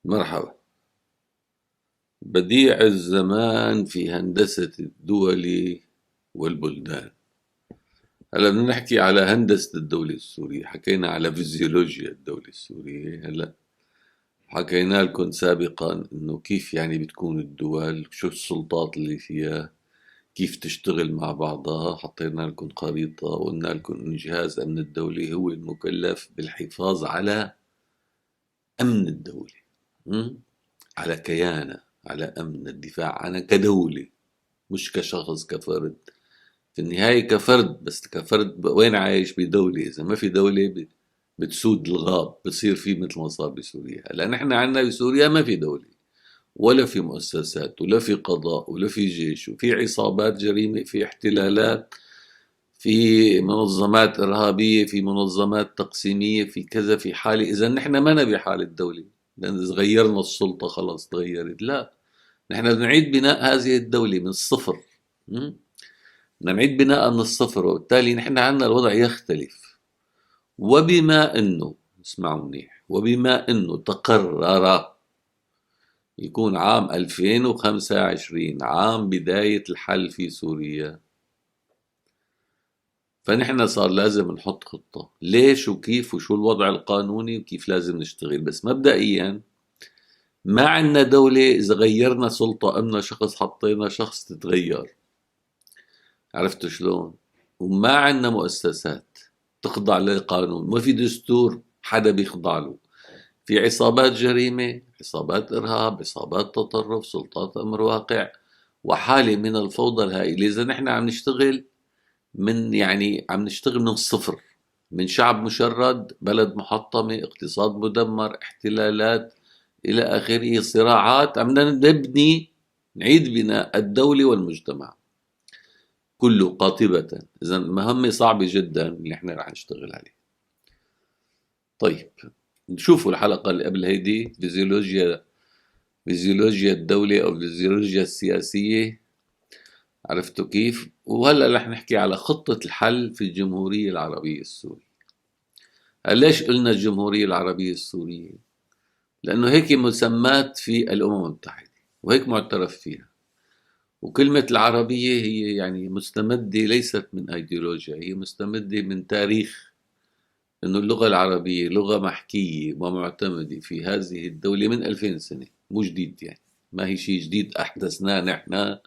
مرحبا. بديع الزمان في هندسة الدول والبلدان. هلا بدنا نحكي على هندسة الدولة السورية، حكينا على فيزيولوجيا الدولة السورية. هلا حكينا لكم سابقا انه كيف يعني بتكون الدول، شو السلطات اللي فيها، كيف تشتغل مع بعضها. حطينا لكم خريطة وقلنا لكم ان جهاز امن الدولة هو المكلف بالحفاظ على امن الدولة، على كيانه، على أمن الدفاع عنها كدولة، مش كشخص كفرد. في النهاية كفرد، بس كفرد وين عايش؟ بدولة. إذا ما في دولة بتسود الغاب، بصير في مثل ما صار بسوريا. هلا نحن عندنا بسوريا ما في دولة، ولا في مؤسسات، ولا في قضاء، ولا في جيش، وفي عصابات جريمة، في احتلالات، في منظمات إرهابية، في منظمات تقسيمية، في كذا، في حالة. إذا نحن ما نبي حالة دولة، لأن إذا غيرنا السلطة خلاص تغيرت. لا، نحن بدنا نعيد بناء هذه الدولة من الصفر. م? بدنا نعيد بناء من الصفر، وبالتالي نحن عندنا الوضع يختلف. وبما أنه، اسمعوا منيح، وبما أنه تقرر يكون عام 2025 عام بداية الحل في سوريا، فنحن صار لازم نحط خطة ليش وكيف وشو الوضع القانوني وكيف لازم نشتغل. بس مبدئيا ما عندنا دولة إذا غيرنا سلطة أمنا شخص، حطينا شخص تتغير. عرفتوا شلون؟ وما عندنا مؤسسات تخضع للقانون، ما في دستور حدا بيخضع له. في عصابات جريمة، عصابات إرهاب، عصابات تطرف، سلطات أمر واقع، وحالة من الفوضى الهائلة. إذا نحن عم نشتغل عم نشتغل من الصفر، من شعب مشرد، بلد محطمة، اقتصاد مدمر، احتلالات إلى آخره، صراعات. عم نبني، نعيد بناء الدولة والمجتمع كله قاطبة. إذا مهمة صعبة جدا اللي احنا رح نشتغل عليها. طيب، نشوفوا الحلقة اللي قبل هيدي، فيزيولوجيا الدولة أو فيزيولوجيا السياسية. عرفتوا كيف؟ وهلأ رح نحكي على خطة الحل في الجمهورية العربية السورية. ليش قلنا الجمهورية العربية السورية؟ لأنه هيك مسمات في الأمم المتحدة، وهيك معترف فيها. وكلمة العربية هي يعني مستمدة ليست من أيديولوجيا، هي مستمدة من تاريخ. إنه اللغة العربية لغة محكية ومعتمدة في هذه الدولة من 2000 سنة، مو جديد يعني. ما هي شيء جديد أحدثناه نحن،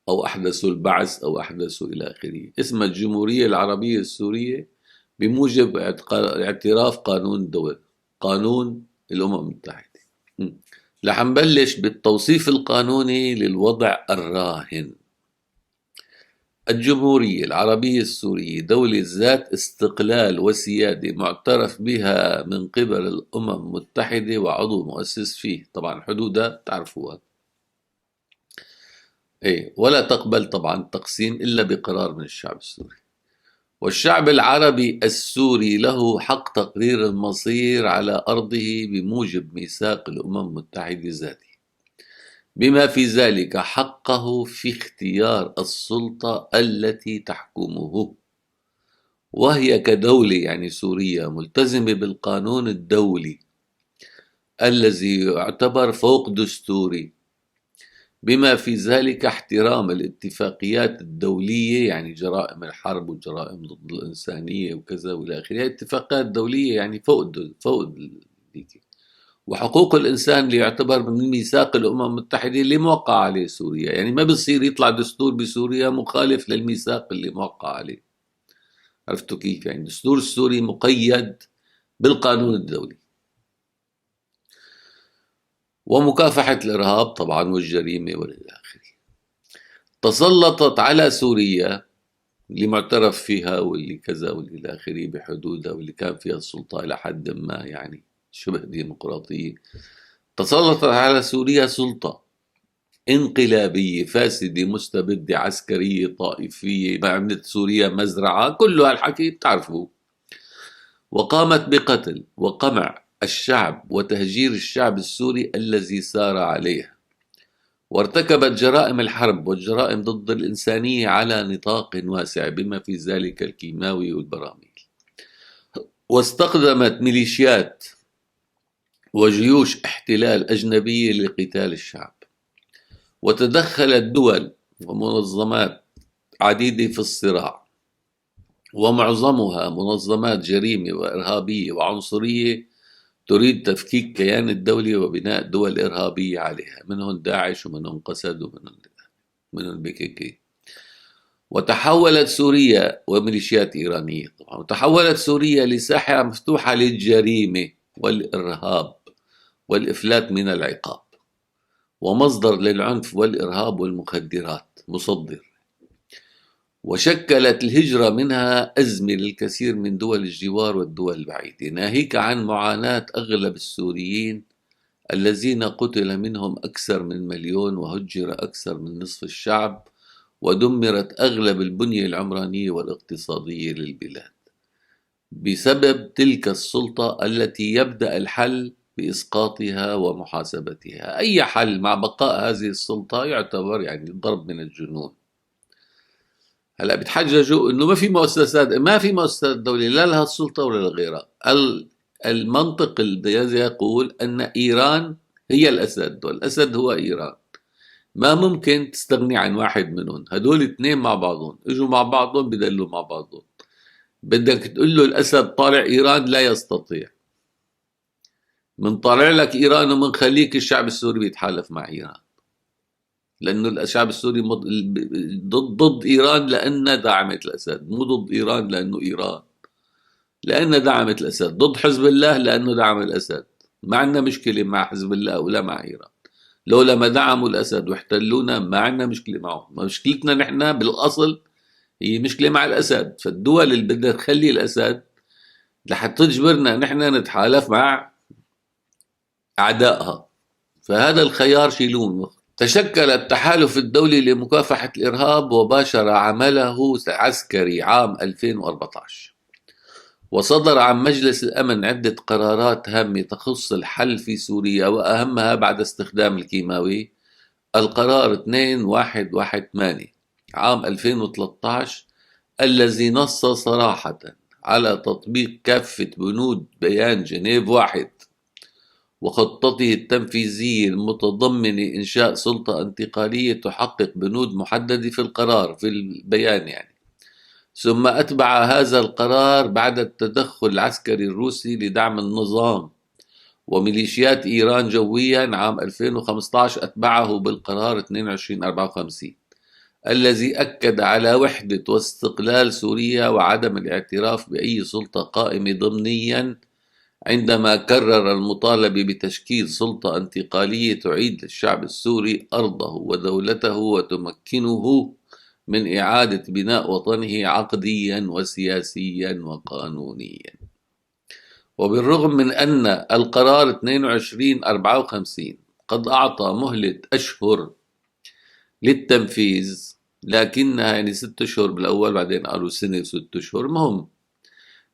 أو أحدثوا البعث، أو أحدثوا إلى آخره. اسمها الجمهورية العربية السورية بموجب اعتراف قانون الدول، قانون الأمم المتحدة. رح نبلش بالتوصيف القانوني للوضع الراهن. الجمهورية العربية السورية دولة ذات استقلال وسيادة معترف بها من قبل الأمم المتحدة وعضو مؤسس فيه. طبعا حدودها تعرفوها. ولا تقبل طبعا التقسيم إلا بقرار من الشعب السوري. والشعب العربي السوري له حق تقرير المصير على أرضه بموجب ميثاق الأمم المتحدة ذاته، بما في ذلك حقه في اختيار السلطة التي تحكمه. وهي كدولة يعني سوريا ملتزمة بالقانون الدولي الذي يعتبر فوق دستوري، بما في ذلك احترام الاتفاقيات الدولية، يعني جرائم الحرب والجرائم ضد الإنسانية وكذا وإلى آخره. اتفاقات دولية يعني فوق ديك. وحقوق الإنسان اللي يعتبر من ميثاق الأمم المتحدة اللي موقع عليه سوريا. يعني ما بصير يطلع دستور بسوريا مخالف للميثاق اللي موقع عليه. عرفتوا كيف؟ يعني الدستور السوري مقيد بالقانون الدولي. ومكافحة الإرهاب طبعا والجريمة والى آخره. تسلطت على سوريا اللي معترف فيها واللي كذا واللي إلى آخره بحدودها، واللي كان فيها السلطة إلى حد ما يعني شبه ديمقراطية. تسلطت على سوريا سلطة انقلابية فاسدة مستبدة عسكرية طائفية، ما عملت سوريا مزرعة، كل هالحكي بتعرفوه. وقامت بقتل وقمع الشعب وتهجير الشعب السوري الذي سار عليه. وارتكبت جرائم الحرب والجرائم ضد الإنسانية على نطاق واسع، بما في ذلك الكيماوي والبراميل. واستخدمت ميليشيات وجيوش احتلال أجنبية لقتال الشعب. وتدخلت دول ومنظمات عديدة في الصراع، ومعظمها منظمات جريمة وإرهابية وعنصرية تريد تفكيك كيان الدولة وبناء دول إرهابية عليها، منهم داعش ومنهم قسد ومنهم البيكيكي. وتحولت سوريا وميليشيات إيرانية طبعا، وتحولت سوريا لساحة مفتوحة للجريمة والإرهاب والإفلات من العقاب، ومصدر للعنف والإرهاب والمخدرات مصدر. وشكلت الهجرة منها أزمة للكثير من دول الجوار والدول البعيدة، ناهيك عن معاناة أغلب السوريين الذين قتل منهم أكثر من 1,000,000 وهجر أكثر من نصف الشعب، ودمرت أغلب البنية العمرانية والاقتصادية للبلاد بسبب تلك السلطة التي يبدأ الحل بإسقاطها ومحاسبتها. أي حل مع بقاء هذه السلطة يعتبر يعني ضرب من الجنون. هلا بتحججوا انه ما في مؤسسات دولية لا لها السلطة ولا لغيرها. المنطق الذي يقول ان ايران هي الاسد والاسد هو ايران، ما ممكن تستغني عن واحد منهم. هدول اثنين مع بعضهم اجوا مع بعضهم بدلوا مع بعضهم. بدك تقول له الاسد طالع ايران، لا يستطيع. من طالع لك ايران ومن خليك الشعب السوري بيتحالف مع ايران، لأنه الشعب السوري ضد إيران لأنها دعمت الأسد، مو ضد إيران لأنه إيران، لأنها دعمت الأسد. ضد حزب الله لأنه دعم الأسد. ما عندنا مشكلة مع حزب الله ولا مع إيران، لولا ما دعموا الأسد واحتلونا ما عندنا مشكلة معهم. مشكلتنا نحن بالأصل هي مشكلة مع الأسد. فالدول اللي بدها تخلي الأسد لحتى تجبرنا نحن نتحالف مع أعدائها، فهذا الخيار شيلون. تشكل التحالف الدولي لمكافحة الإرهاب وباشر عمله عسكري عام 2014، وصدر عن مجلس الأمن عدة قرارات هامة تخص الحل في سوريا، وأهمها بعد استخدام الكيماوي القرار 2118 عام 2013 الذي نص صراحة على تطبيق كافة بنود بيان جنيف واحد وخطته التنفيذية المتضمنة إنشاء سلطة انتقالية تحقق بنود محددة في القرار في البيان يعني. ثم أتبع هذا القرار بعد التدخل العسكري الروسي لدعم النظام وميليشيات إيران جويا عام 2015 أتبعه بالقرار 2254 الذي أكد على وحدة واستقلال سوريا وعدم الاعتراف بأي سلطة قائمة ضمنيا، عندما كرر المطالبة بتشكيل سلطة انتقالية تعيد للشعب السوري أرضه ودولته وتمكنه من إعادة بناء وطنه عقديا وسياسيا وقانونيا. وبالرغم من أن القرار 2254 قد أعطى مهلة أشهر للتنفيذ، لكنها يعني 6 أشهر بالأول بعدين قالوا سنة و6 أشهر، مهم،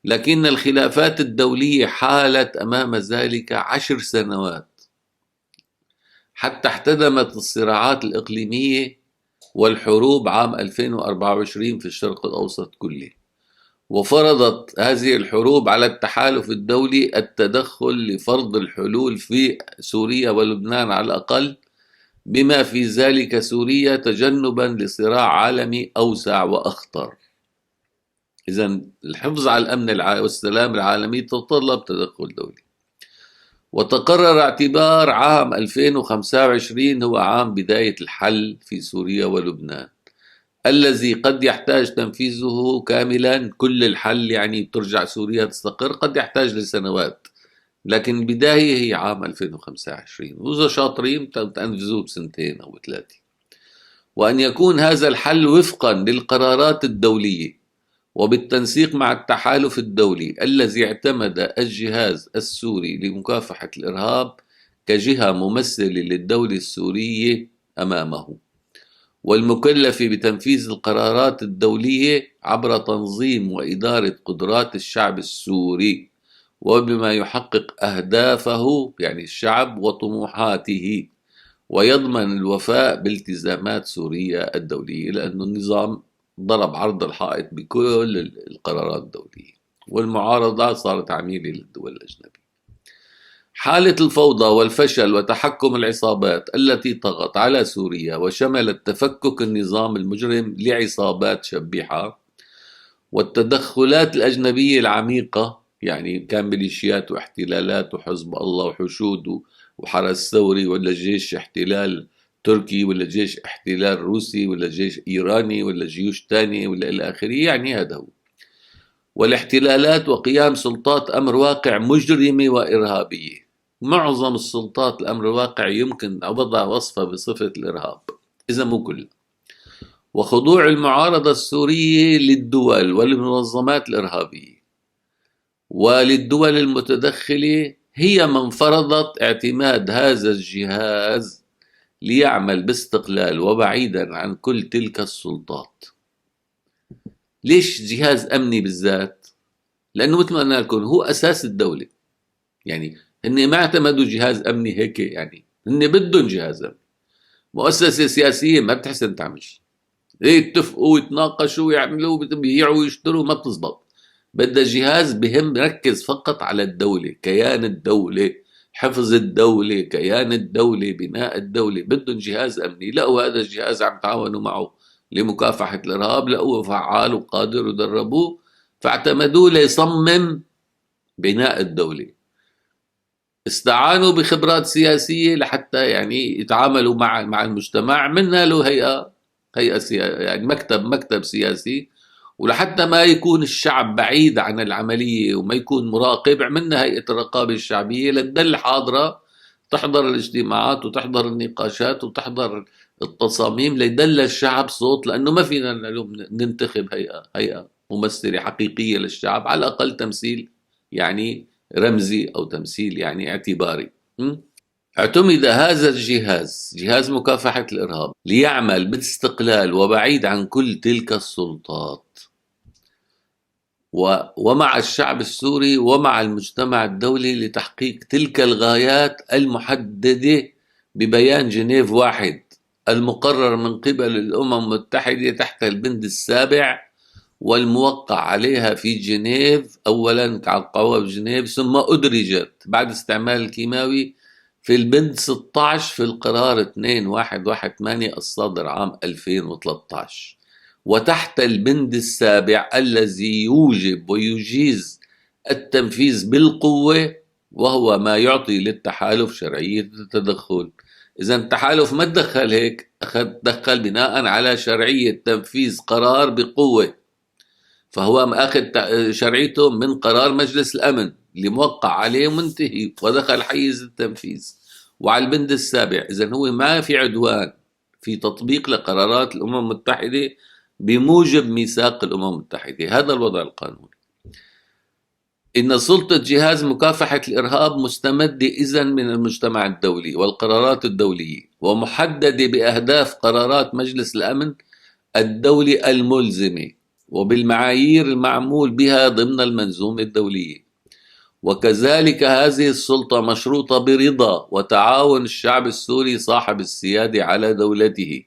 لكن الخلافات الدولية حالت أمام ذلك 10 سنوات حتى احتدمت الصراعات الإقليمية والحروب عام 2024 في الشرق الأوسط كله. وفرضت هذه الحروب على التحالف الدولي التدخل لفرض الحلول في سوريا ولبنان على الأقل، بما في ذلك سوريا، تجنبا لصراع عالمي أوسع وأخطر. إذن الحفظ على الأمن والسلام العالمي يتطلب تدخل دولي. وتقرر اعتبار عام 2025 هو عام بداية الحل في سوريا ولبنان، الذي قد يحتاج تنفيذه كاملا. كل الحل يعني بترجع سوريا تستقر قد يحتاج لسنوات، لكن البداية هي عام 2025، وإذا شاطرين تنفذوه بسنتين أو 3. وأن يكون هذا الحل وفقا للقرارات الدولية وبالتنسيق مع التحالف الدولي الذي اعتمد الجهاز السوري لمكافحة الإرهاب كجهة ممثلة للدولة السورية أمامه، والمكلف بتنفيذ القرارات الدولية عبر تنظيم وإدارة قدرات الشعب السوري، وبما يحقق أهدافه يعني الشعب وطموحاته، ويضمن الوفاء بالتزامات سوريا الدولية، لأن النظام ضرب عرض الحائط بكل القرارات الدولية، والمعارضة صارت عميلة للدول الأجنبية. حالة الفوضى والفشل وتحكم العصابات التي طغت على سوريا وشملت تفكك النظام المجرم لعصابات شبيحة والتدخلات الأجنبية العميقة، يعني كان ميليشيات واحتلالات وحزب الله وحشود وحرس ثوري، ولا جيش احتلال تركي، ولا جيش احتلال روسي، ولا جيش إيراني، ولا جيوش تانية، ولا إلى آخره. يعني هذا هو. والاحتلالات وقيام سلطات أمر واقع مجرمة وإرهابية. معظم السلطات الأمر الواقع يمكن وضع وصفها بصفة الإرهاب، إذا مو كلها. وخضوع المعارضة السورية للدول والمنظمات الإرهابية وللدول المتدخلة هي من فرضت اعتماد هذا الجهاز ليعمل باستقلال وبعيدا عن كل تلك السلطات. ليش جهاز أمني بالذات؟ لأنه مثل ما قلنا لكم هو أساس الدولة. يعني هن ما اعتمدوا جهاز أمني هيك، يعني هن بدهم جهاز أمني. مؤسسة سياسية ما بتحسن تعمل شيء، يتفقوا ويتناقشوا ويعملوا بيبيعوا ويشتروا، ما بتزبط. بدها جهاز بهم ركز فقط على الدولة، كيان الدولة، حفظ الدولة، كيان الدولة، بناء الدولة. بدهم جهاز أمني. لقوا هذا الجهاز عم تعاونوا معه لمكافحة الإرهاب، لقوه فعال وقادر ودربوه، فاعتمدوه ليصمم بناء الدولة. استعانوا بخبرات سياسية لحتى يعني يتعاملوا مع المجتمع. منها له هيئة يعني مكتب سياسي، ولحتى ما يكون الشعب بعيد عن العملية وما يكون مراقب، عملنا هيئة الرقابة الشعبية لتدل حاضرة، تحضر الاجتماعات وتحضر النقاشات وتحضر التصاميم ليدل الشعب صوت. لأنه ما فينا ننتخب هيئة ممثلة حقيقية للشعب، على الأقل تمثيل يعني رمزي أو تمثيل يعني اعتباري. اعتمد هذا الجهاز، جهاز مكافحة الإرهاب، ليعمل باستقلال وبعيد عن كل تلك السلطات ومع الشعب السوري ومع المجتمع الدولي لتحقيق تلك الغايات المحددة ببيان جنيف 1 المقرر من قبل الأمم المتحدة تحت البند 7 والموقع عليها في جنيف، أولا على قواعد جنيف، ثم أدرجت بعد استعمال الكيماوي في البند 16 في القرار 2118 الصادر عام 2013، وتحت البند 7 الذي يوجب ويجيز التنفيذ بالقوة، وهو ما يعطي للتحالف شرعية التدخل. إذا التحالف ما تدخل هيك، تدخل بناء على شرعية تنفيذ قرار بقوة، فهو أخذ شرعيته من قرار مجلس الأمن اللي موقع عليه ومنتهي، ودخل حيز التنفيذ وعلى البند 7. إذا هو ما في عدوان في تطبيق لقرارات الأمم المتحدة بموجب ميثاق الأمم المتحدة. هذا الوضع القانوني. إن سلطة جهاز مكافحة الإرهاب مستمدة إذن من المجتمع الدولي والقرارات الدولية، ومحددة بأهداف قرارات مجلس الأمن الدولي الملزمة وبالمعايير المعمول بها ضمن المنظومة الدولية. وكذلك هذه السلطة مشروطة برضا وتعاون الشعب السوري صاحب السيادة على دولته،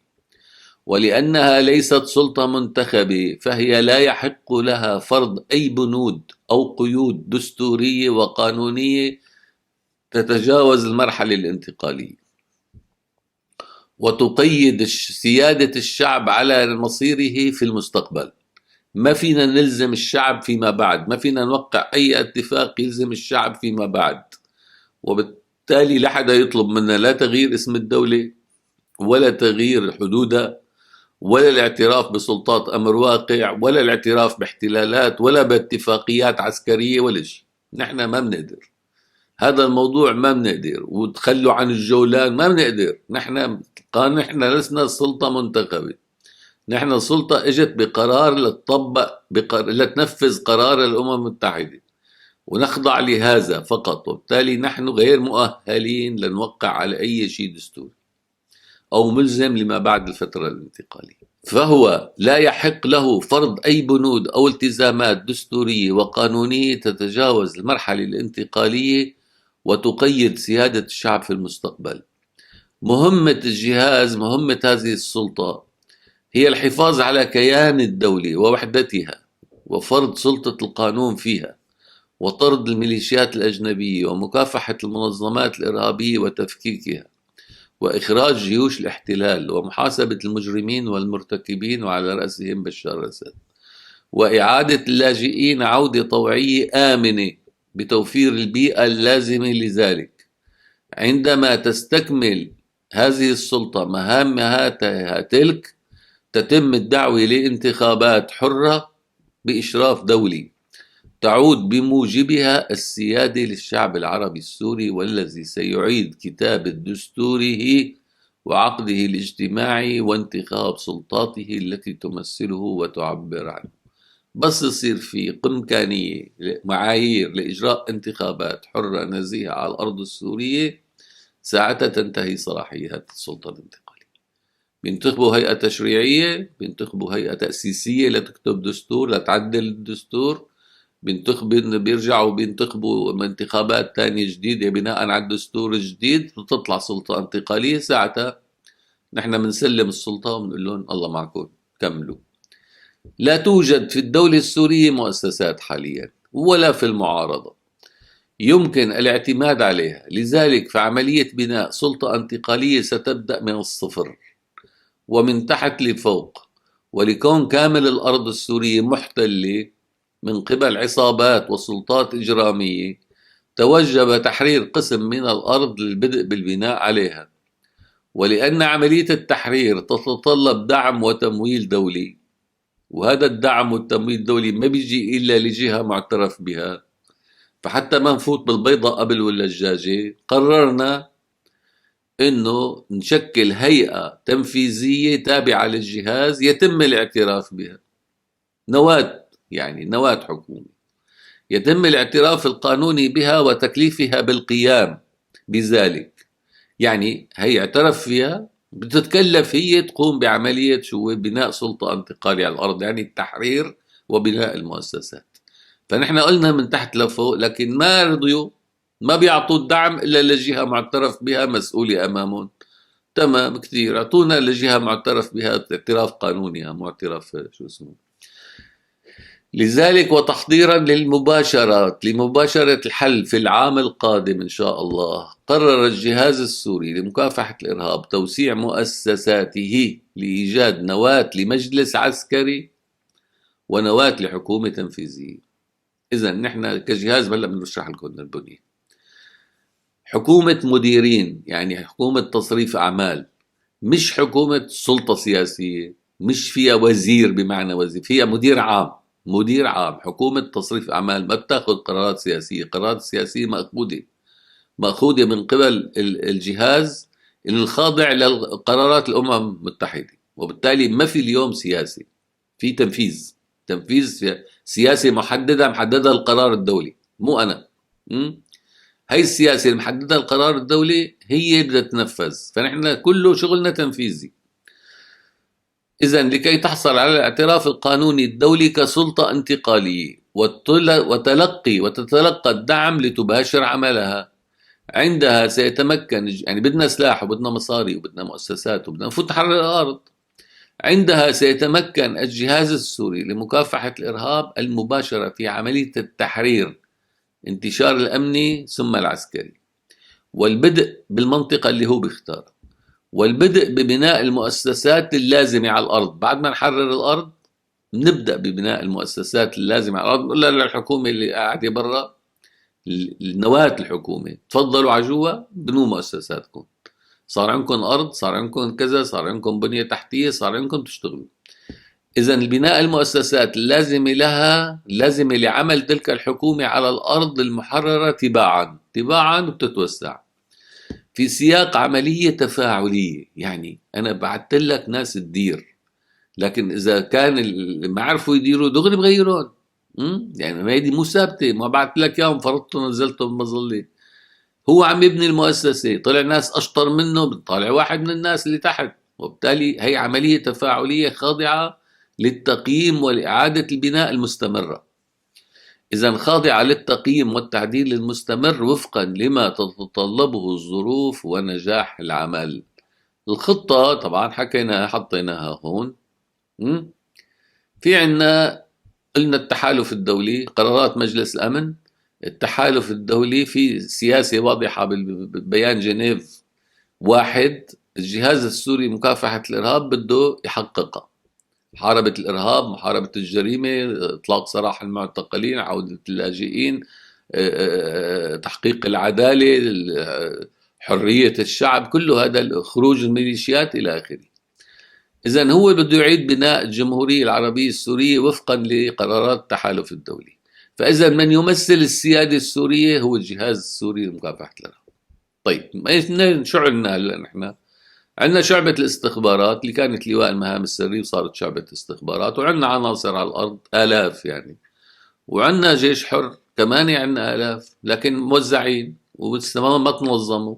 ولأنها ليست سلطة منتخبة فهي لا يحق لها فرض أي بنود أو قيود دستورية وقانونية تتجاوز المرحلة الانتقالية وتقيد سيادة الشعب على مصيره في المستقبل. ما فينا نلزم الشعب فيما بعد، ما فينا نوقع أي اتفاق يلزم الشعب فيما بعد، وبالتالي لا حدا يطلب منا لا تغيير اسم الدولة ولا تغيير حدودها ولا الاعتراف بسلطات أمر واقع ولا الاعتراف باحتلالات ولا باتفاقيات عسكرية ولا شيء. نحن ما بنقدر هذا الموضوع، ما بنقدر. وتخلوا عن الجولان ما بنقدر. نحن لسنا سلطة منتخبة، نحن سلطة اجت بقرار لتنفذ قرار الأمم المتحدة ونخضع لهذا فقط، وبالتالي نحن غير مؤهلين لنوقع على أي شيء دستوري أو ملزم لما بعد الفترة الانتقالية. فهو لا يحق له فرض أي بنود أو التزامات دستورية وقانونية تتجاوز المرحلة الانتقالية وتقيد سيادة الشعب في المستقبل. مهمة الجهاز، مهمة هذه السلطة هي الحفاظ على كيان الدولة ووحدتها وفرض سلطة القانون فيها وطرد الميليشيات الأجنبية ومكافحة المنظمات الإرهابية وتفكيكها وإخراج جيوش الاحتلال ومحاسبة المجرمين والمرتكبين وعلى رأسهم بشار الأسد وإعادة اللاجئين عودة طوعية آمنة بتوفير البيئة اللازمة لذلك. عندما تستكمل هذه السلطة مهامها تلك تتم الدعوة لانتخابات حرة بإشراف دولي تعود بموجبها السيادة للشعب العربي السوري، والذي سيعيد كتابة دستوره وعقده الاجتماعي وانتخاب سلطاته التي تمثله وتعبر عنه. بس يصير في إمكانية معايير لإجراء انتخابات حرة نزيهة على الأرض السورية، ساعتها تنتهي صلاحيات السلطة الانتقالية. بينتخبوا هيئة تشريعية، بينتخبوا هيئة تأسيسية لتكتب دستور لتعدل الدستور، بيرجعوا بينتخبوا انتخابات تانية جديدة بناء على الدستور الجديد وتطلع سلطة انتقالية. ساعتها نحن بنسلم السلطة وبنقول لهم الله معكم كملوا. لا توجد في الدولة السورية مؤسسات حاليا ولا في المعارضة يمكن الاعتماد عليها، لذلك فعملية بناء سلطة انتقالية ستبدأ من الصفر ومن تحت لفوق، ولكون كامل الأرض السورية محتلة من قبل عصابات وسلطات إجرامية، توجب تحرير قسم من الأرض للبدء بالبناء عليها. ولأن عملية التحرير تتطلب دعم وتمويل دولي، وهذا الدعم والتمويل الدولي ما بيجي إلا لجهة معترف بها، فحتى ما نفوت بالبيضة قبل ولا الدجاجة قررنا إنه نشكل هيئة تنفيذية تابعة للجهاز يتم الاعتراف بها، نواة يعني نواة حكومة يتم الاعتراف القانوني بها وتكليفها بالقيام بذلك. يعني هي اعترف فيها، بتتكلف هي تقوم بعملية شو بناء سلطة انتقالية على الأرض، يعني التحرير وبناء المؤسسات. فنحن قلنا من تحت لفوق، لكن ما رضيوا، ما بيعطوا الدعم إلا لجهة معترف بها مسؤولة أمامهم. تمام كثير، اعطونا لجهة معترف بها اعتراف قانوني معترف شو اسمه. لذلك وتحضيرا لمباشرة الحل في العام القادم إن شاء الله، قرر الجهاز السوري لمكافحة الإرهاب توسيع مؤسساته لإيجاد نواة لمجلس عسكري ونواة لحكومة تنفيذية. إذا نحن كجهاز هلا بنشرح لكم البنية. حكومة مديرين، يعني حكومة تصريف أعمال، مش حكومة سلطة سياسية، مش فيها وزير بمعنى وزير، فيها مدير عام. مدير عام، حكومة تصريف أعمال ما بتاخذ قرارات سياسية، قرارات سياسية مأخوذة من قبل الجهاز الخاضع لقرارات الأمم المتحدة، وبالتالي ما في اليوم سياسي، في تنفيذ سياسي محددة القرار الدولي، مو أنا. هاي السياسة المحددة القرار الدولي هي بدها تنفذ، فنحن كله شغلنا تنفيذي. إذا لكي تحصل على الاعتراف القانوني الدولي كسلطة انتقالية وتتلقى الدعم لتباشر عملها، عندها سيتمكن، يعني بدنا سلاح وبدنا مصاري وبدنا مؤسسات وبدنا نفوت نحرر الأرض، عندها سيتمكن الجهاز السوري لمكافحة الإرهاب المباشرة في عملية التحرير، انتشار الأمني ثم العسكري، والبدء بالمنطقة اللي هو بيختار، والبدء ببناء المؤسسات اللازمة على الأرض. بعد ما نحرر الأرض نبدأ ببناء المؤسسات اللازمة على الأرض، ولا للحكومة اللي قاعدة برا، النواة الحكومة تفضلوا على جوا بنوا مؤسساتكم، صار عندكم أرض، صار عندكم كذا، صار عندكم بنية تحتية، صار عندكم تشتغلوا. إذا البناء المؤسسات اللازمة لها لازمة لعمل تلك الحكومة على الأرض المحررة تباعا وبتتوسع في سياق عملية تفاعلية. يعني أنا بعت لك ناس تدير، لكن إذا كان ما عرفوا يديروا دغري بغيرون. يعني ما هيدي مو ثابتة، ما بعت لك إياهم فرضته نزلته بمظلة. هو عم يبني المؤسسة، طلع ناس أشطر منه، بتطالع واحد من الناس اللي تحت، وبالتالي هي عملية تفاعلية خاضعة للتقييم والإعادة البناء المستمرة. إذا خاضعة للتقييم والتعديل المستمر وفقا لما تتطلبه الظروف ونجاح العمل. الخطة طبعا حطيناها هون. في عنا قلنا التحالف الدولي، قرارات مجلس الأمن، التحالف الدولي في سياسة واضحة ببيان جنيف واحد، الجهاز السوري مكافحة الإرهاب بده يحققها: محاربة الإرهاب، محاربة الجريمة، إطلاق سراح المعتقلين، عودة اللاجئين، تحقيق العدالة، حرية الشعب، كل هذا، خروج الميليشيات إلى آخره. إذا هو بده يعيد بناء الجمهورية العربية السورية وفقا لقرارات التحالف الدولي. فإذا من يمثل السيادة السورية هو الجهاز السوري لمكافحة الإرهاب. طيب شو عندنا هلا نحن؟ عندنا شعبة الاستخبارات اللي كانت لواء المهام السرية وصارت شعبة استخبارات، وعندنا عناصر على الأرض آلاف يعني، وعندنا جيش حر كمان عندنا آلاف لكن موزعين ولسه ما تنظموا.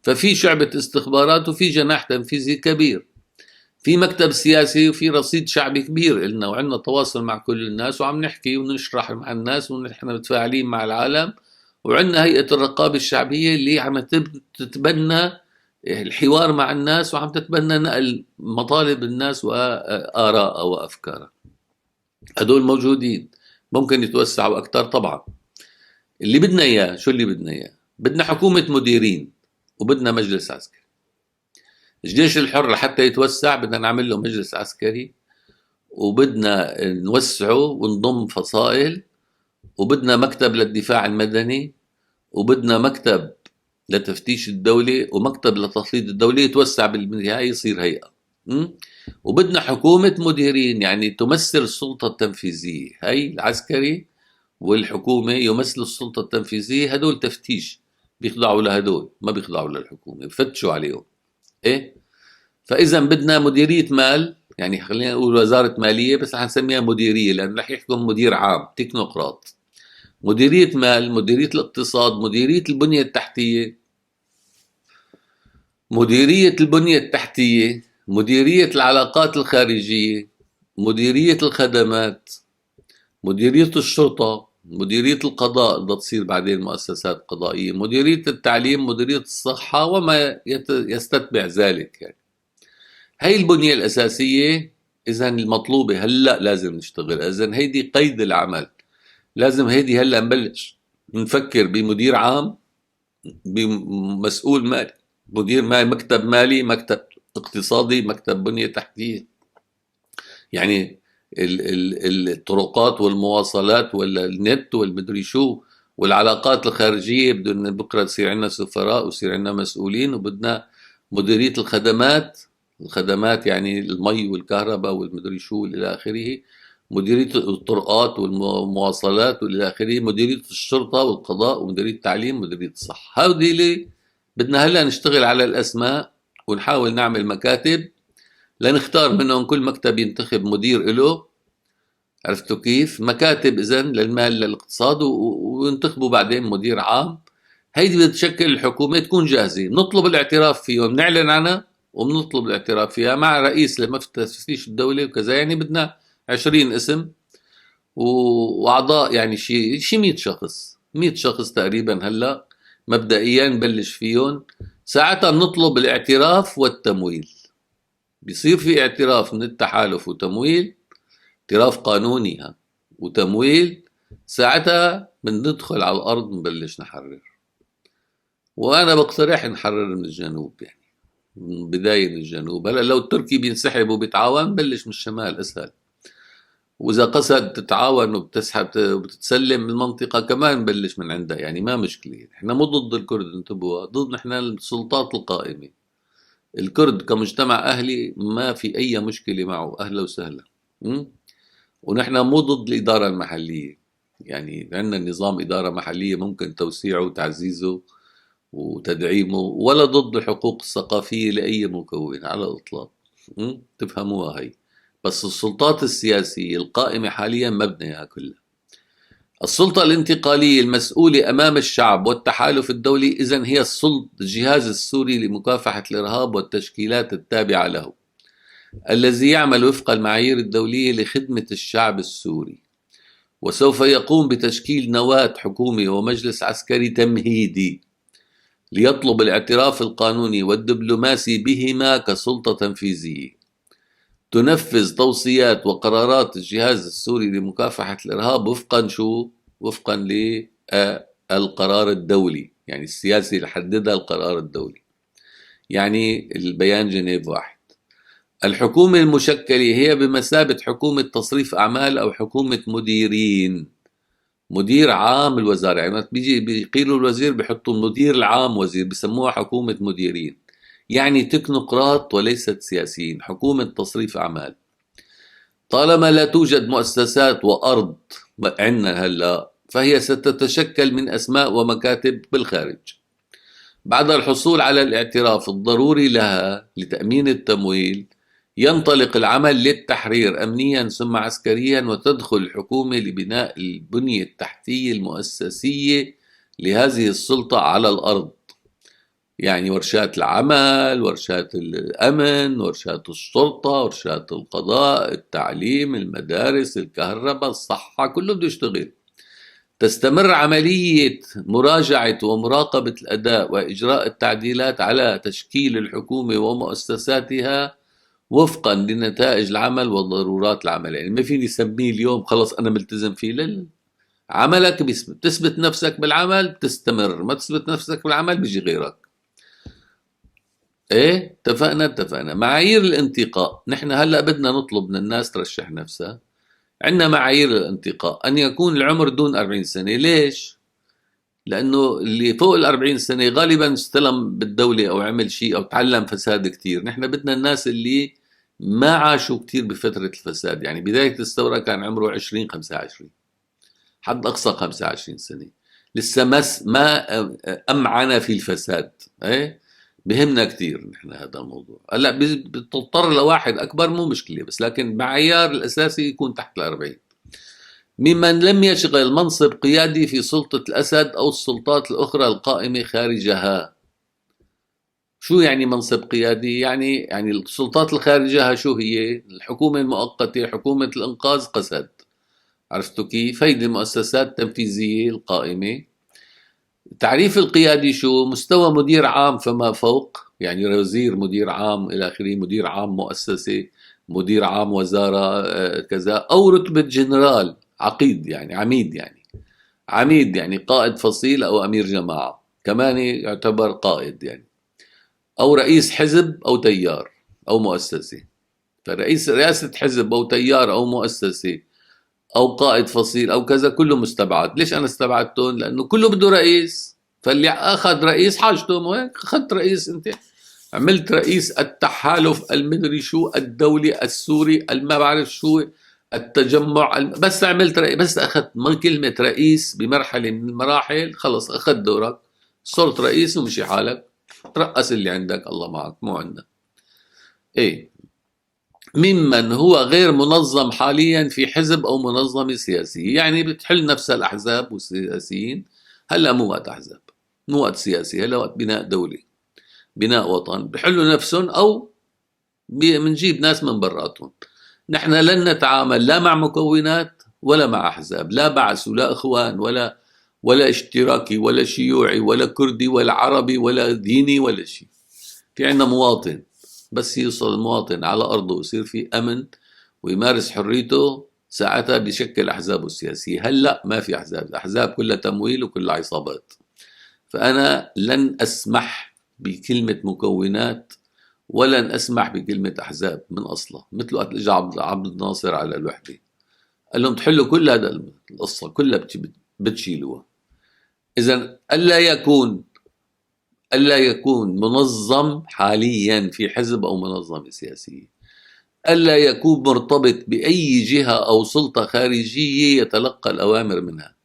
ففي شعبة استخبارات وفي جناح تنفيذي كبير، في مكتب سياسي وفي رصيد شعبي كبير إلنا، وعندنا تواصل مع كل الناس وعم نحكي ونشرح مع الناس ونحن متفاعلين مع العالم، وعندنا هيئة الرقابة الشعبية اللي عم تتبنى الحوار مع الناس وعم تتبنى نقل مطالب الناس وآراء وأفكارها. هدول موجودين، ممكن يتوسعوا أكثر طبعا. اللي بدنا إياه شو اللي بدنا إياه؟ بدنا حكومة مديرين وبدنا مجلس عسكري. الجيش الحر حتى يتوسع بدنا نعمل له مجلس عسكري، وبدنا نوسعه ونضم فصائل، وبدنا مكتب للدفاع المدني، وبدنا مكتب لتفتيش الدولة، ومكتب لتخطيط الدولة يتوسع بالنهاية يصير هيئة. وبدنا حكومة مديرين يعني تمثل السلطة التنفيذية، هي العسكري والحكومة يمثلوا السلطة التنفيذية، هدول تفتيش بيخضعوا لهدول، ما بيخضعوا للحكومة، بفتشوا عليهم. ايه؟ فإذا بدنا مديرية مال، يعني خلينا نقول وزارة مالية بس حنسميها مديرية لأن رح يحكم مدير عام تكنوقراط. مديرية مال، مديرية الاقتصاد، مديرية البنية التحتية، مديرية البنية التحتية، مديرية العلاقات الخارجية، مديرية الخدمات، مديرية الشرطة، مديرية القضاء بدها تصير بعدين مؤسسات قضائية، مديرية التعليم، مديرية الصحة، وما يستتبع ذلك يعني. هاي البنية الأساسية إذا المطلوبة هلأ لازم نشتغل. إذا هيدي قيد العمل، لازم هيدي هلأ نبلش نفكر بمدير عام، بمسؤول مالي، مدير مالي، مكتب مالي، مكتب اقتصادي، مكتب بنية تحتية، يعني الطرقات والمواصلات والنت والمدري شو والعلاقات الخارجية، بدنا بكرة يصير عندنا سفراء ويصير عندنا مسؤولين. وبدنا مديرية الخدمات، الخدمات يعني المي والكهرباء والمدري شو إلى آخره، مديرية الطرقات والمواصلات والى آخره، مديرية الشرطة والقضاء، ومديرية التعليم، ومديرية الصحة. هودي اللي بدنا هلا نشتغل على الأسماء ونحاول نعمل مكاتب لنختار منهم، كل مكتب ينتخب مدير له، عرفتوا كيف؟ مكاتب إذن للمال للاقتصاد، وينتخبوا بعدين مدير عام. هيدي بتشكل الحكومة، تكون جاهزة، نطلب الاعتراف فيهم، نعلن عنها وبنطلب الاعتراف فيها مع رئيس لمفتش الدولة وكذا. يعني بدنا 20 اسم وأعضاء، يعني شي 100 شخص، 100 شخص تقريبا هلا مبدئيا نبلش فيهم. ساعتها نطلب الاعتراف والتمويل، بيصير في اعتراف من التحالف وتمويل، اعتراف قانوني وتمويل. ساعتها بندخل على الأرض نبلش نحرر. وأنا بقترح نحرر من الجنوب، يعني من بداية من الجنوب. هلا لو التركي بينسحب وبيتعاون بلش من الشمال أسهل، وإذا قصد تتعاون وبتسحب وبتتسلم المنطقة كمان بلش من عندها، يعني ما مشكلة. احنا مو ضد الكرد، انتبهوا، ضد نحن السلطات القائمة. الكرد كمجتمع أهلي ما في أي مشكلة معه، أهلا وسهلا. ونحن مو ضد الإدارة المحلية، يعني عندنا نظام إدارة محلية ممكن توسيعه وتعزيزه وتدعيمه، ولا ضد الحقوق الثقافية لأي مكون على الإطلاق. تفهموها هي. بس السلطات السياسية القائمة حاليا مبنية كلها. السلطة الانتقالية المسؤولة أمام الشعب والتحالف الدولي إذن هي الجهاز السوري لمكافحة الإرهاب والتشكيلات التابعة له، الذي يعمل وفق المعايير الدولية لخدمة الشعب السوري، وسوف يقوم بتشكيل نواة حكومي ومجلس عسكري تمهيدي ليطلب الاعتراف القانوني والدبلوماسي بهما كسلطة تنفيذية تنفذ توصيات وقرارات الجهاز السوري لمكافحة الإرهاب وفقا شو؟ وفقا القرار الدولي، يعني السياسي اللي حددها القرار الدولي. يعني البيان جنيف واحد. الحكومة المشكلة هي بمثابة حكومة تصريف أعمال أو حكومة مديرين. مدير عام الوزارة، يعني بيجي بيقيلوا الوزير بيحطوا المدير العام وزير، بسموها حكومة مديرين. يعني تكنوقراط وليست سياسيين، حكومة تصريف أعمال. طالما لا توجد مؤسسات وأرض عندنا هلا، فهي ستتشكل من أسماء ومكاتب بالخارج. بعد الحصول على الاعتراف الضروري لها لتأمين التمويل، ينطلق العمل للتحرير أمنيا ثم عسكريا، وتدخل الحكومة لبناء البنية التحتية المؤسسية لهذه السلطة على الأرض. يعني ورشات العمل، ورشات الأمن، ورشات الشرطة، ورشات القضاء، التعليم، المدارس، الكهرباء، الصحة، كله بده يشتغل. تستمر عملية مراجعة ومراقبة الأداء وإجراء التعديلات على تشكيل الحكومة ومؤسساتها وفقا لنتائج العمل وضرورات العمل. يعني ما فيني سميه اليوم خلص أنا ملتزم فيه، لا، عملك تثبت نفسك بالعمل بتستمر، ما تثبت نفسك بالعمل بيجي غيرك. ايه، اتفقنا. معايير الانتقاء، نحن هلا بدنا نطلب من الناس ترشح نفسها. عندنا معايير الانتقاء، أن يكون العمر دون 40 سنة. ليش؟ لأنه اللي فوق ال40 سنة غالبا استلم بالدولة أو عمل شيء أو تعلم فساد كتير. نحن بدنا الناس اللي ما عاشوا كتير بفترة الفساد، يعني بداية الثورة كان عمره 20-25، حد أقصى 25 سنة، لسه ما أمعن في الفساد. إيه؟ بهمنا كتير نحن هذا الموضوع. هلا بتضطر لواحد أكبر مو مشكلة، بس لكن معيار الأساسي يكون تحت ال40. ممن لم يشغل منصب قيادي في سلطة الأسد أو السلطات الأخرى القائمة خارجها. شو يعني منصب قيادي؟ يعني السلطات الخارجها شو هي؟ الحكومة المؤقتة، حكومة الإنقاذ، قسد. عرفتوا كيف؟ هيدي المؤسسات التنفيذية القائمة. تعريف القيادي شو؟ مستوى مدير عام فما فوق، يعني وزير، مدير عام إلى آخره، مدير عام مؤسسة، مدير عام وزارة، كذا، أو رتبة جنرال، عقيد يعني عميد، يعني قائد فصيل أو أمير جماعة، كمان يعتبر قائد يعني. أو رئيس حزب أو تيار أو مؤسسة. رئاسة حزب أو تيار أو مؤسسة أو قائد فصيل أو كذا كله مستبعد. ليش أنا استبعدتهم؟ لأنه كله بده رئيس، فاللي أخذ رئيس حاجته هيك، أخذت رئيس أنت، عملت رئيس التحالف المدري شو الدولي السوري ما بعرف شو التجمع بس عملت رئيس، بس أخذت من كلمة رئيس بمرحلة من المراحل، خلص أخذت دورك، صرت رئيس ومشي حالك، ترقص اللي عندك، الله معك، مو عندنا. إيه، ممن هو غير منظم حاليا في حزب أو منظمة سياسية. يعني بتحل نفسها الأحزاب والسياسيين. هلا مو وقت أحزاب، مو وقت سياسي، هلا وقت بناء دولة، بناء وطن، بحلوا نفسهم أو بنجيب ناس من براتهم. نحن لن نتعامل لا مع مكونات ولا مع أحزاب، لا بعث ولا إخوان ولا اشتراكي ولا شيوعي ولا كردي ولا عربي ولا ديني ولا شيء. في عندنا مواطن، بس يوصل المواطن على أرضه ويصير في أمن ويمارس حريته، ساعتها بيشكل أحزابه السياسية. هلأ ما في أحزاب، الأحزاب كلها تمويل وكلها عصابات. فأنا لن أسمح بكلمة مكونات ولن أسمح بكلمة أحزاب من أصلها. مثل وقت اجى عبد الناصر على الوحدة، قال لهم تحلوا كل هذا القصة كلها بتشيلوها. إذا ألا يكون منظم حاليا في حزب أو منظمة سياسية، ألا يكون مرتبط بأي جهة أو سلطة خارجية يتلقى الأوامر منها،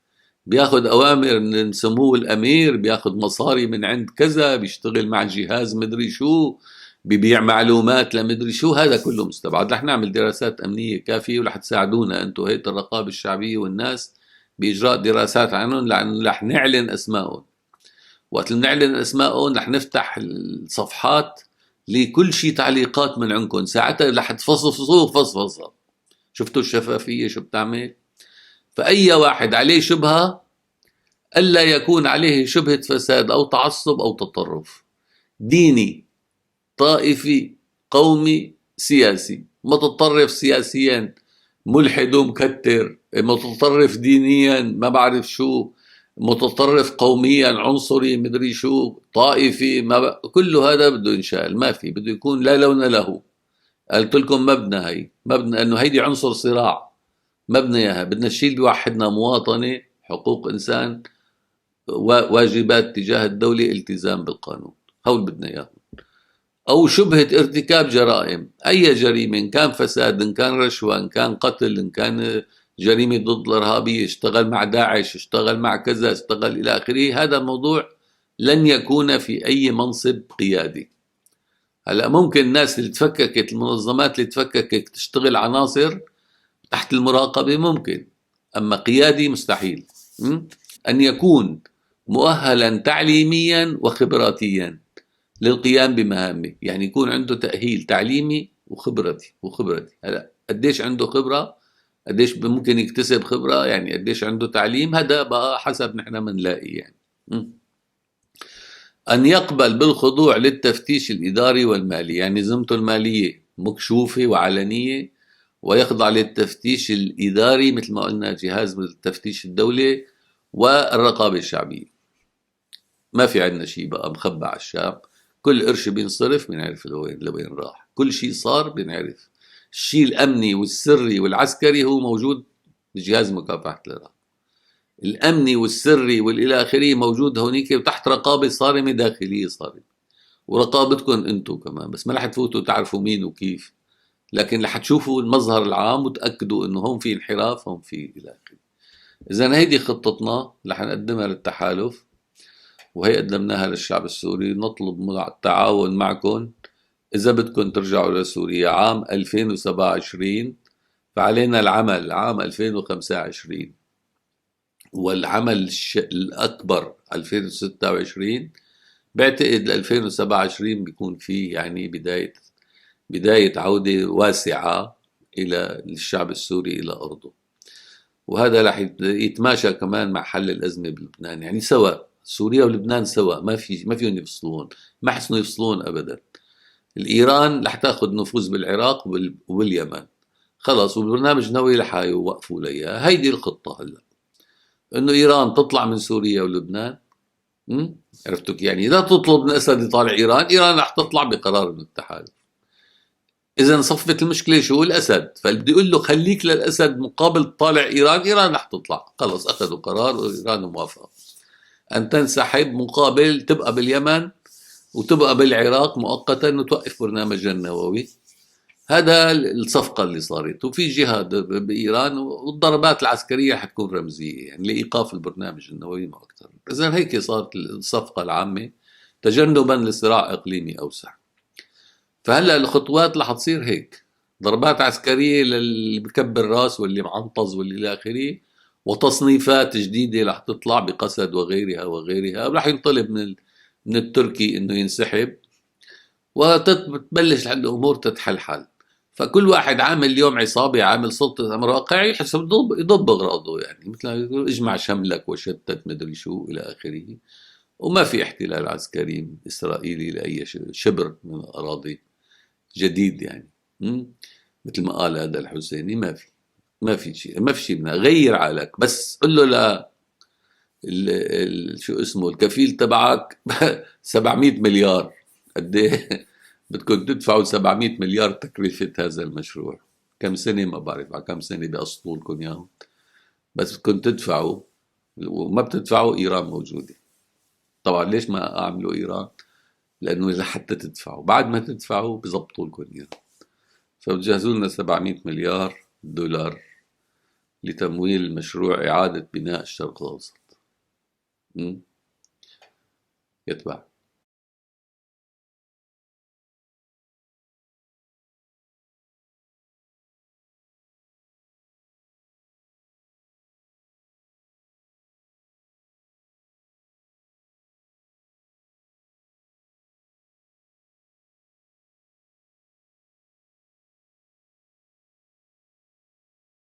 بياخد أوامر من سمو الأمير، بياخد مصاري من عند كذا، بيشتغل مع جهاز مدري شو، ببيع معلومات لمدري شو. هذا كله مستبعد. رح نعمل دراسات أمنية كافية ورح تساعدونا أنتم هيئة الرقابة الشعبية والناس بإجراء دراسات عنهم، لأن رح نعلن أسمائهم. وقت نعلن أسمائهم رح نفتح الصفحات لكل شيء تعليقات من عندكم، ساعتها رح تفصفصوه فصفصة. شفتوا الشفافية شو بتعمل؟ فأي واحد عليه شبهة ألا يكون عليه شبهة فساد أو تعصب أو تطرف ديني، طائفي، قومي، سياسي، متطرف سياسيا، ملحد ومكتر، متطرف دينيا، ما بعرف شو، متطرف قوميا عنصري مدري شو طائفي، كل هذا بده ينشال، ما في، بده يكون لا لون له. قلت لكم مبنى، هي مبنى انه هيدي عنصر صراع، مبنى اياها بدنا نشيل بوحدنا مواطنه، حقوق انسان، واجبات تجاه الدوله، التزام بالقانون، هول بدنا اياه. او شبهه ارتكاب جرائم، اي جريمه، ان كان فساد، ان كان رشوه، ان كان قتل، ان كان جريمه ضد الارهابيه، اشتغل مع داعش، اشتغل مع كذا، اشتغل الى اخره، هذا موضوع لن يكون في اي منصب قيادي. هلا ممكن الناس اللي تفككت، المنظمات اللي تفككت تشتغل عناصر تحت المراقبه ممكن، اما قيادي مستحيل. ان يكون مؤهلا تعليميا وخبراتيا للقيام بمهامه، يعني يكون عنده تأهيل تعليمي وخبرتي. هلا قديش عنده خبرة، قديش ممكن يكتسب خبرة، يعني قديش عنده تعليم، هذا بقى حسب نحن بنلاقي يعني. أن يقبل بالخضوع للتفتيش الإداري والمالي، يعني ذمته المالية مكشوفة وعلنية، ويخضع للتفتيش الإداري مثل ما قلنا جهاز التفتيش الدولي والرقابة الشعبية. ما في عندنا شيء بقى مخبى على الشعب، كل قرش بينصرف بنعرف لوين راح، كل شيء صار بنعرف. الشيء الأمني والسري والعسكري هو موجود بجهاز مكافحة الإرهاب، الأمني والسري والإلى آخره موجود هونيك تحت رقابة صارمة داخلية صارمة، ورقابتكم أنتم كمان، بس ما رح تفوتوا تعرفوا مين وكيف، لكن رح تشوفوا المظهر العام وتأكدوا إنه هون في انحراف، هون في إلى آخره. إذا هيدي خطتنا رح نقدمها للتحالف، وهي قدمناها للشعب السوري، نطلب التعاون معكم إذا بدكم ترجعوا لسوريا عام 2027، فعلينا العمل عام 2025، والعمل الأكبر 2026. بعتقد 2027 بيكون فيه يعني بداية عودة واسعة إلى الشعب السوري إلى أرضه، وهذا رح يتماشى كمان مع حل الأزمة بلبنان، يعني سوا سوريا ولبنان سوا، ما فيهم يفصلون، ما حسنوا يفصلون أبدا. الإيران رح تاخذ نفوذ بالعراق وباليمن خلص، والبرنامج النووي رح يوقفوا ليها. هيدي الخطة هلا، انه ايران تطلع من سوريا ولبنان. عرفتوا يعني اذا تطلب من اسد يطالع ايران رح تطلع بقرار من التحالف. اذا صفت المشكله شو؟ الاسد، فبده يقول له خليك للاسد مقابل تطالع ايران رح تطلع. خلص اخذوا قرار وايران موافقه ان تنسحب مقابل تبقى باليمن وتبقى بالعراق مؤقتا وتوقف برنامجها النووي. هذا الصفقة اللي صارت، وفي جهاد بإيران، والضربات العسكرية حتكون رمزية يعني لإيقاف البرنامج النووي ما أكثر. إذا هيك صارت الصفقة العامة تجنبا لصراع إقليمي أوسع. فهلا الخطوات رح تصير هيك، ضربات عسكرية للي بكبر راس واللي معنطز واللي إلى آخره، وتصنيفات جديدة رح تطلع بقسد وغيرها ورح ينطلب من التركي إنه ينسحب، وتبلش الأمور تتحلحل. فكل واحد عامل اليوم عصابة، عامل سلطة أمر واقعي، يحسب يضب أغراضه، يعني مثل ما يقول اجمع شملك وشتت مدري شو إلى آخره. وما في احتلال عسكري إسرائيلي لأي شبر من الأراضي جديد يعني. مثل ما قال هذا الحسيني، ما في شيء غير عقلك، بس قل له لا شو اسمه الكفيل تبعك 700 مليار. قد ايه بدكم تدفعوا؟ 700 مليار تكلفة هذا المشروع، كم سنة ما بعرف، على كم سنة بيقسطوا لكم اياهم، بس بدكم تدفعوا، وما بتدفعوا ايران موجودة. طبعا ليش ما اعملوا ايران؟ لانه لحتى تدفعوا، بعد ما تدفعوا بزبطوا لكم اياهم. فبتجهزوا لنا 700 مليار دولار لتمويل مشروع إعادة بناء الشرق الأوسط. يتبع